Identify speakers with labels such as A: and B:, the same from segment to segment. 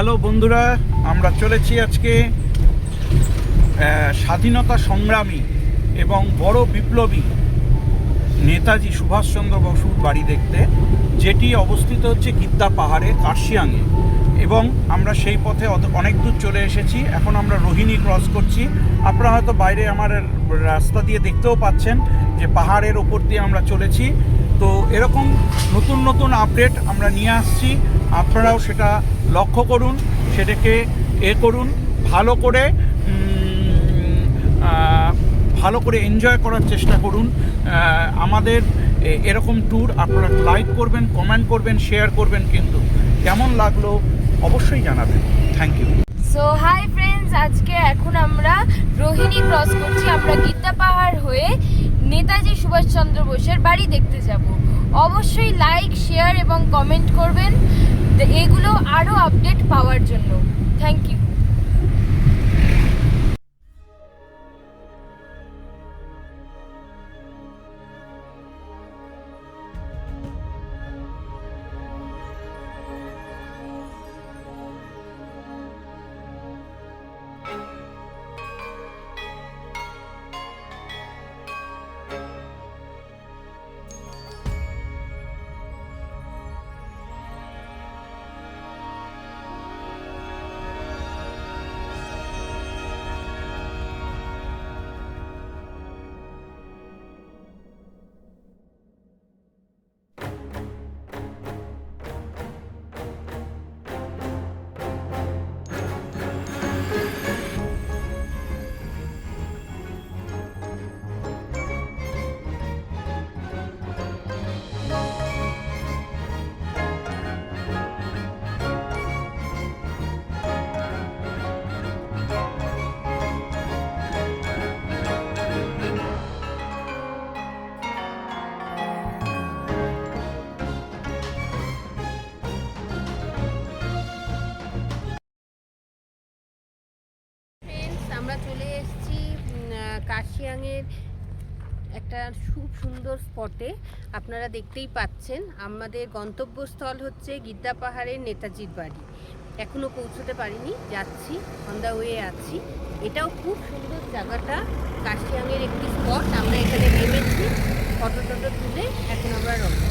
A: Hello বন্ধুরা, আমরা চলেছি আজকে স্বাধীনতা সংগ্রামী এবং বড় বিপ্লবী নেতাজি সুভাষচন্দ্র বসুর বাড়ি দেখতে, যেটি অবস্থিত হচ্ছে গিদ্দা পাহাড়ে কার্শিয়াংয়ে। এবং আমরা সেই পথে অনেক দূর চলে এসেছি। এখন আমরা রোহিণী ক্রস করছি। আপনারা হয়তো বাইরে আমার রাস্তা দিয়ে দেখতেও পাচ্ছেন যে পাহাড়ের ওপর দিয়ে আমরা চলেছি। তো এরকম নতুন নতুন আপডেট আমরা নিয়ে আসছি, আপনারাও সেটা লক্ষ্য করুন, সেটাকে করুন, ভালো করে এনজয় করার চেষ্টা করুন। আমাদের এরকম ট্যুর আপনারা লাইক করবেন, কমেন্ট করবেন, শেয়ার করবেন, কিন্তু কেমন লাগলো অবশ্যই জানাবেন। Thank you.
B: So hi friends, আজকে এখন আমরা রোহিণী ক্রস করছি। আমরা গিদ্দা পাহাড় হয়ে নেতাজি সুভাষচন্দ্র বোসের বাড়ি দেখতে যাব। অবশ্যই লাইক, শেয়ার এবং কমেন্ট করবেন এগুলো আরও আপডেট পাওয়ার জন্য। Thank you.
C: আমরা চলে এসেছি কার্শিয়াংয়ের একটা খুব সুন্দর স্পটে। আপনারা দেখতেই পাচ্ছেন আমাদের গন্তব্যস্থল হচ্ছে গিদ্দা পাহাড়ের নেতাজির বাড়ি। এখনও পৌঁছতে পারিনি, যাচ্ছি, অন দ্য ওয়ে আছি। এটাও খুব সুন্দর জায়গাটা, কার্শিয়াংয়ের একটি স্পট। আমরা এখানে নেমেছি, ফটো টটো তুলে এখন আমরা রওনা।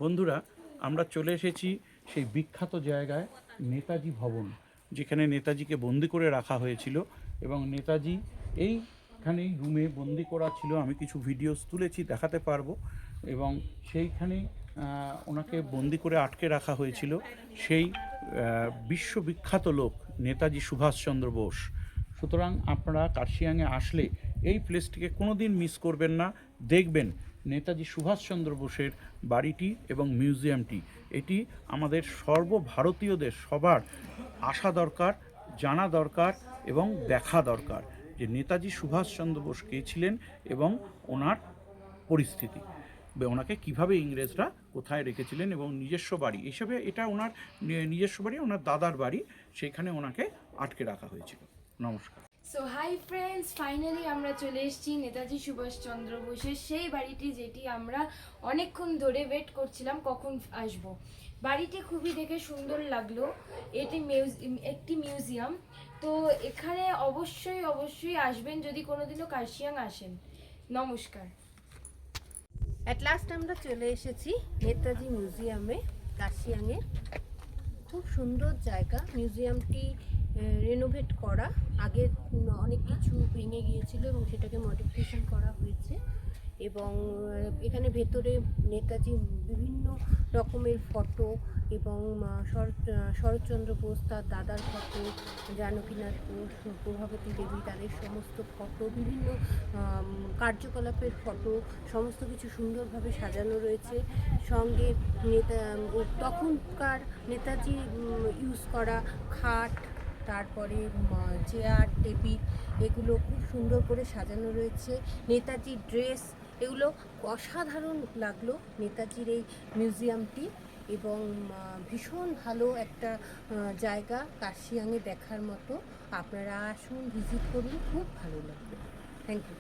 A: বন্ধুরা, আমরা চলে এসেছি সেই বিখ্যাত জায়গায় নেতাজি ভবন, যেখানে নেতাজিকে বন্দি করে রাখা হয়েছিল এবং নেতাজি এইখানেই রুমে বন্দি করা ছিল। আমি কিছু ভিডিওস তুলেছি, দেখাতে পারবো। এবং সেইখানে ওনাকে বন্দি করে আটকে রাখা হয়েছিল সেই বিশ্ববিখ্যাত লোক নেতাজি সুভাষচন্দ্র বোস। সুতরাং আপনারা কার্শিয়াংয়ে আসলে এই প্লেসটিকে কোনো দিন মিস করবেন না। দেখবেন নেতাজি সুভাষচন্দ্র বোসের বাড়িটি এবং মিউজিয়ামটি, এটি আমাদের সর্বভারতীয়দের সবার আসা দরকার, জানা দরকার এবং দেখা দরকার যে নেতাজি সুভাষচন্দ্র বোস কে ছিলেন এবং ওনার পরিস্থিতি, ওনাকে কিভাবে ইংরেজরা কোথায় রেখেছিলেন এবং নিজস্ব বাড়ি হিসেবে, এটা ওনার নিজস্ব বাড়ি, ওনার দাদার বাড়ি, সেখানে ওনাকে আটকে রাখা হয়েছিল। নমস্কার।
B: সো হাই ফ্রেন্ডস, ফাইনালি আমরা চলে এসেছি নেতাজি সুভাষচন্দ্র বোসের সেই বাড়িটি যেটি আমরা অনেকক্ষণ ধরে ওয়েট করছিলাম কখন আসব। বাড়িটি খুবই দেখে সুন্দর লাগলো। এটি একটি মিউজিয়াম, তো এখানে অবশ্যই আসবেন যদি কোনোদিনও কার্শিয়াং আসেন। নমস্কার।
C: অ্যাট লাস্ট আমরা চলে এসেছি নেতাজি মিউজিয়ামে কার্শিয়াংয়ে। খুব সুন্দর জায়গা। মিউজিয়ামটি রেনোভেট করা, আগে অনেক কিছু ভেঙে গিয়েছিল এবং সেটাকে মডিফিকেশন করা হয়েছে। এবং এখানে ভেতরে নেতাজি বিভিন্ন রকমের ফটো এবং শরৎচন্দ্র বোস, তার দাদার ফটো, জানকীনাথ বোস, প্রভাবতী দেবী, তাদের সমস্ত ফটো, বিভিন্ন কার্যকলাপের ফটো, সমস্ত কিছু সুন্দরভাবে সাজানো রয়েছে। সঙ্গে তখনকার নেতাজি ইউজ করা খাট, তারপরে চেয়ার, টেবিল, এগুলো খুব সুন্দর করে সাজানো রয়েছে। নেতাজির ড্রেস, এগুলো অসাধারণ লাগলো নেতাজির এই মিউজিয়ামটি। এবং ভীষণ ভালো একটা জায়গা কার্শিয়াংয়ে দেখার মতো। আপনারা আসুন, ভিজিট করুন, খুব ভালো লাগবে। Thank you.